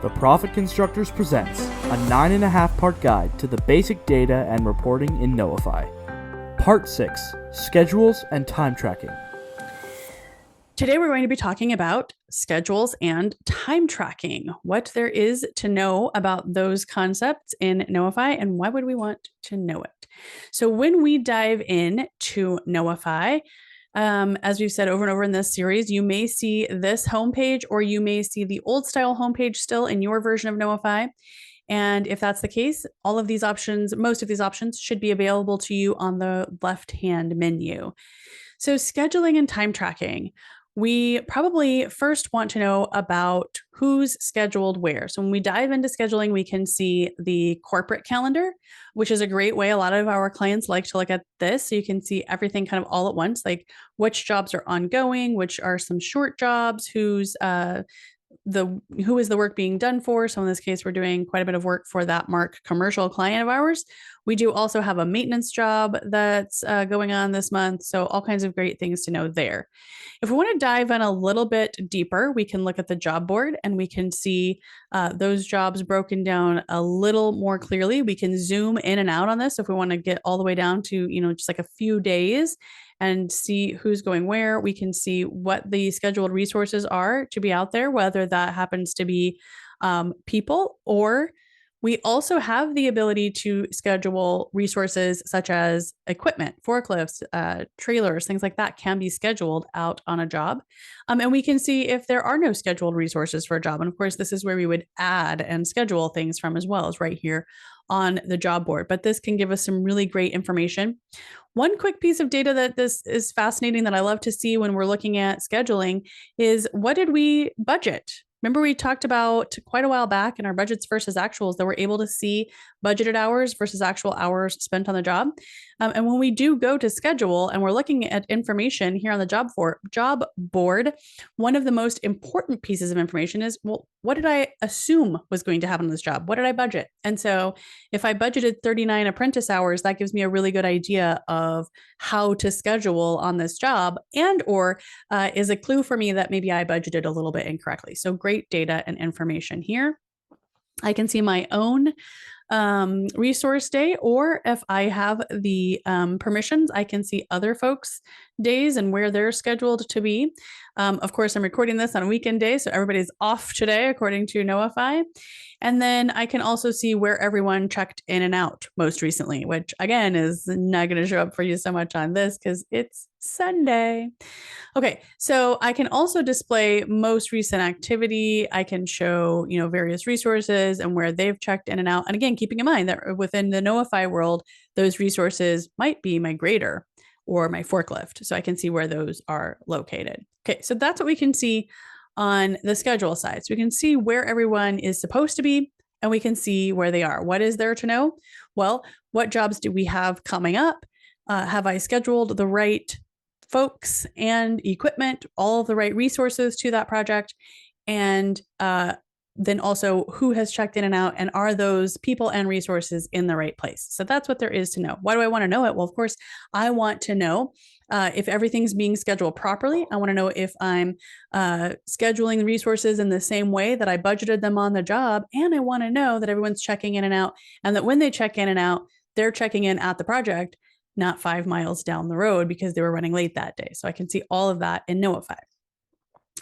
The Profit Constructors presents a 9.5-part guide to the basic data and reporting in Knowify. Part 6, Schedules and Time Tracking. Today we're going to be talking about schedules and time tracking, what there is to know about those concepts in Knowify and why would we want to know it. So when we dive in to Knowify, as we've said over and over in this series, you may see this homepage or you may see the old style homepage still in your version of Knowify. And if that's the case, all of these options, most of these options should be available to you on the left-hand menu. So scheduling and time tracking. We probably first want to know about who's scheduled where. So when we dive into scheduling, we can see the corporate calendar, which is a great way. A lot of our clients like to look at this. So you can see everything kind of all at once, like which jobs are ongoing, which are some short jobs, who is the work being done for. So in this case, we're doing quite a bit of work for that Mark commercial client of ours. We do also have a maintenance job that's going on this month. So all kinds of great things to know there. If we want to dive in a little bit deeper, we can look at the job board and we can see those jobs broken down a little more clearly. We can zoom in and out on this if we want to get all the way down to, just like a few days and see who's going where. We can see what the scheduled resources are to be out there, whether that happens to be people, or we also have the ability to schedule resources such as equipment, forklifts, trailers, things like that can be scheduled out on a job. And we can see if there are no scheduled resources for a job. And of course, this is where we would add and schedule things from as well, as right here on the job board. But this can give us some really great information. One quick piece of data that this is fascinating that I love to see when we're looking at scheduling is, what did we budget? Remember, we talked about quite a while back in our budgets versus actuals that we're able to see budgeted hours versus actual hours spent on the job. And when we do go to schedule and we're looking at information here on the job board, one of the most important pieces of information is, well, what did I assume was going to happen on this job? What did I budget? And so if I budgeted 39 apprentice hours, that gives me a really good idea of how to schedule on this job, and or is a clue for me that maybe I budgeted a little bit incorrectly. So great data and information here. I can see my own resource day, or if I have the permissions, I can see other folks' days and where they're scheduled to be. Of course, I'm recording this on a weekend day, so everybody's off today according to Knowify. And then I can also see where everyone checked in and out most recently, which again is not going to show up for you so much on this because it's Sunday. Okay, so I can also display most recent activity. I can show, various resources and where they've checked in and out. And again, keeping in mind that within the Knowify world, those resources might be my grader or my forklift. So I can see where those are located. Okay, so that's what we can see on the schedule side. So we can see where everyone is supposed to be, and we can see where they are. What is there to know? Well, what jobs do we have coming up? Have I scheduled the right folks and equipment, all of the right resources to that project? And then also who has checked in and out, and are those people and resources in the right place? So that's what there is to know. Why do I want to know it? Well, of course, I want to know if everything's being scheduled properly. I want to know if I'm scheduling the resources in the same way that I budgeted them on the job. And I want to know that everyone's checking in and out, and that when they check in and out, they're checking in at the project, not 5 miles down the road because they were running late that day. So I can see all of that in Knowify.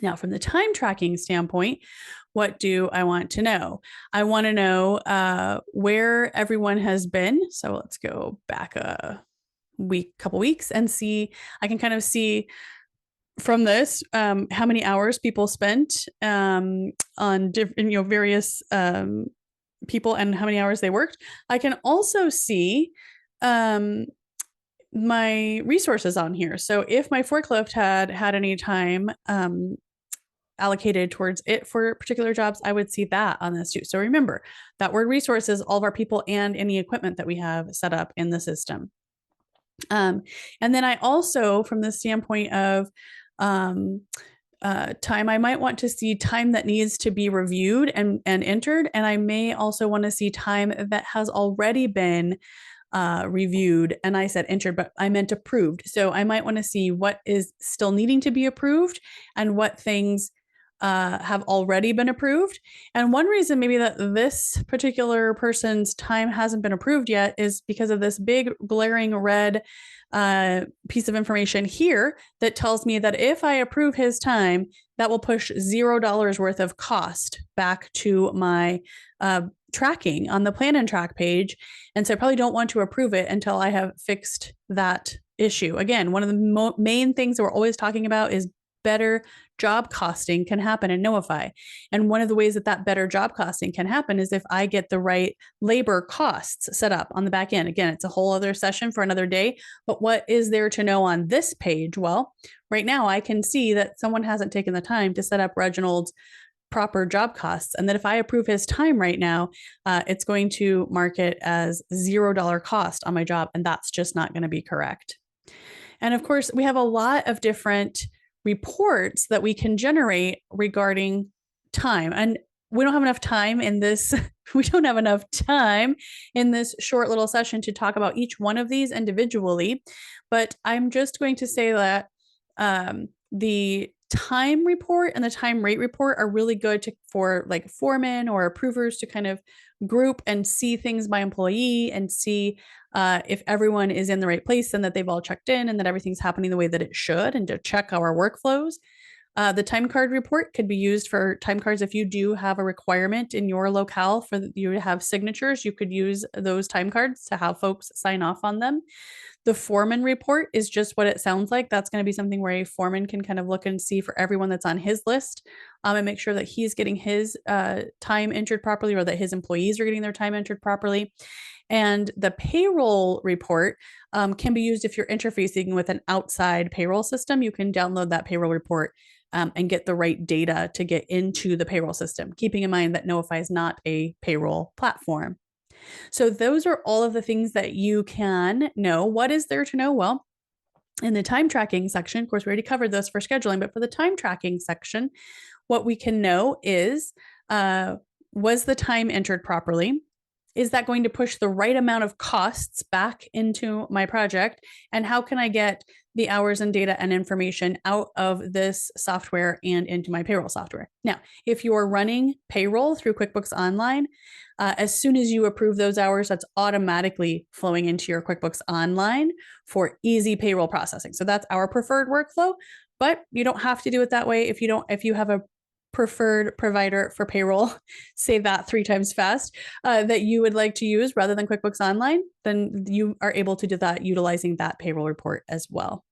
Now, from the time tracking standpoint, what do I want to know? I want to know where everyone has been. So let's go back a couple weeks and see. I can kind of see from this how many hours people spent on different, various people and how many hours they worked. I can also see my resources on here. So if my forklift had any time allocated towards it for particular jobs, I would see that on this too. So remember that word resources, all of our people and any equipment that we have set up in the system. And then I also, from the standpoint of time, I might want to see time that needs to be reviewed and entered. And I may also want to see time that has already been reviewed, and I said entered, but I meant approved. So I might want to see what is still needing to be approved and what things have already been approved. And one reason maybe that this particular person's time hasn't been approved yet is because of this big glaring red piece of information here that tells me that if I approve his time, that will push $0 worth of cost back to my tracking on the plan and track page. And so I probably don't want to approve it until I have fixed that issue. Again, one of the main things that we're always talking about is better job costing can happen in Knowify. And one of the ways that that better job costing can happen is if I get the right labor costs set up on the back end. Again, it's a whole other session for another day, but what is there to know on this page? Well, right now I can see that someone hasn't taken the time to set up Reginald's proper job costs. And that if I approve his time right now, it's going to mark it as $0 cost on my job. And that's just not going to be correct. And of course, we have a lot of different reports that we can generate regarding time. And we don't have enough time in this. We don't have enough time in this short little session to talk about each one of these individually. But I'm just going to say that the time report and the time rate report are really good for like foremen or approvers to kind of group and see things by employee and see if everyone is in the right place and that they've all checked in and that everything's happening the way that it should, and to check our workflows. The time card report could be used for time cards. If you do have a requirement in your locale for you to have signatures, you could use those time cards to have folks sign off on them. The foreman report is just what it sounds like. That's going to be something where a foreman can kind of look and see for everyone that's on his list and make sure that he's getting his time entered properly, or that his employees are getting their time entered properly. And the payroll report can be used if you're interfacing with an outside payroll system. You can download that payroll report and get the right data to get into the payroll system, keeping in mind that Knowify is not a payroll platform. So those are all of the things that you can know. What is there to know? Well, in the time tracking section, of course, we already covered this for scheduling, but for the time tracking section, what we can know is, was the time entered properly? Is that going to push the right amount of costs back into my project? And how can I get the hours and data and information out of this software and into my payroll software? Now, if you're running payroll through QuickBooks Online, as soon as you approve those hours, that's automatically flowing into your QuickBooks Online for easy payroll processing. So that's our preferred workflow, but you don't have to do it that way. If you have a preferred provider for payroll, say that 3 times fast, that you would like to use rather than QuickBooks Online, then you are able to do that utilizing that payroll report as well.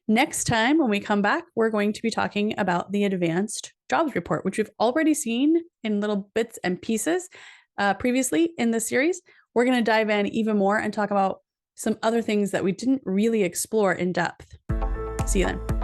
Next time when we come back, we're going to be talking about the advanced jobs report, which we've already seen in little bits and pieces previously in the series. We're going to dive in even more and talk about some other things that we didn't really explore in depth. See you then.